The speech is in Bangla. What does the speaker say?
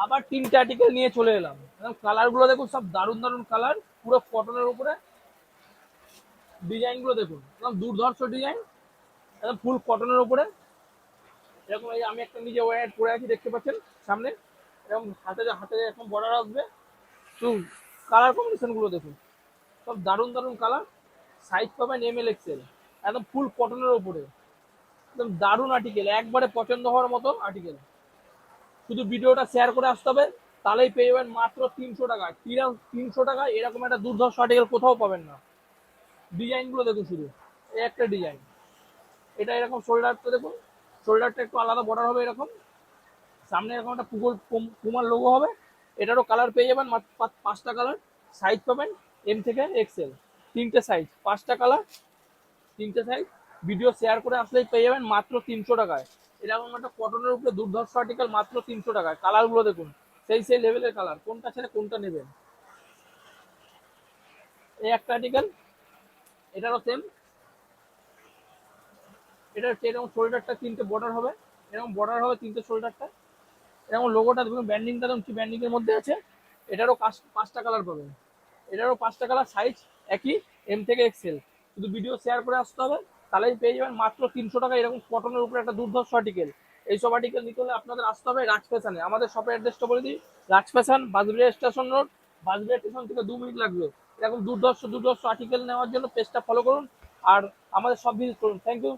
আবার তিনটে আর্টিকেল নিয়ে চলে এলাম। কালার গুলো দেখুন, সব দারুণ দারুণ কালার, পুরো কটনের উপরে। ডিজাইন গুলো দেখুন, একদম দুর্ধর্ষ ডিজাইন, একদম ফুল কটনের উপরে। এরকম এই আমি একটা নিজে ওয়্যার পরে আছি, দেখতে পাচ্ছেন সামনে। এরকম হাতে হাতে এরকম বর্ডার আসবে। তো কালার কম্বিনেশন গুলো দেখুন, সব দারুণ দারুণ কালার। সাইজ পাবেন ML XL, একদম ফুল কটনের উপরে। একদম দারুণ আর্টিকেল, একবারে পছন্দ হওয়ার মতো আর্টিকেল। শুধু ভিডিওটা শেয়ার করে আসতে হবে, তাহলেই পেয়ে যাবেন মাত্র 300 টাকায়। 300 টাকায় এরকম একটা দুর্ধর্ষ আর্টিকেল কোথাও পাবেন না। ডিজাইন গুলো দেখুন শুধু, এই একটা ডিজাইন। এটা এরকম শোল্ডারটা দেখুন, শোল্ডারটা একটু আলাদা বর্ডার হবে এরকম। সামনে এরকম একটা পুমার লোগো হবে। এটারও কালার পেয়ে যাবেন, মাত্র 5টা কালার। সাইজ পাবেন M থেকে XL, তিনটে সাইজ, 5টা কালার, তিনটে সাইজ। ভিডিও শেয়ার করে আসলেই পেয়ে যাবেন মাত্র 300 টাকায়। এরকম একটা কটনের উপরে দুর্ধর্ষ আর্টিকেল মাত্র 300 টাকায়। কালারগুলো দেখুন, সেই সেই লেভেলের কালার, কোনটা ছেড়ে কোনটা নেবেন। এই একটা আর্টিকেল, এটারও সেম। এটা হচ্ছে এরকম শোল্ডারটা তিনটে বর্ডার হবে, এরকম বর্ডার হবে তিনটে শোল্ডারটা। এরকম লোগোটা দেখুন, ব্যান্ডিংটা দেখুন কি ব্যান্ডিং এর মধ্যে আছে। এটারও 5টা কালার পাবেন, এটারও 5টা কালার, সাইজ একই, M থেকে XL। শুধু ভিডিও শেয়ার করে আসতে হবে, তাহলেই পেয়ে যাবেন মাত্র 300 টাকা এরকম কটনের উপরে একটা দুর্ধর্ষ আর্টিকেল। এইসব আর্টিকেল নিতে হলে আপনাদের আসতে হবে রাজ ফ্যাশনে। আমাদের শপের অ্যাড্রেসটা বলে দিই, রাজ ফ্যাশন, বাসবিড়িয়া স্টেশন রোড। বাসবিড়িয়া স্টেশন থেকে 2 মিনিট লাগবে। এরকম দুর্ধর্ষ দুর্ধর্ষ আর্টিকেল নেওয়ার জন্য পেজটা ফলো করুন, আর আমাদের সব ভিজিট করুন। Thank you.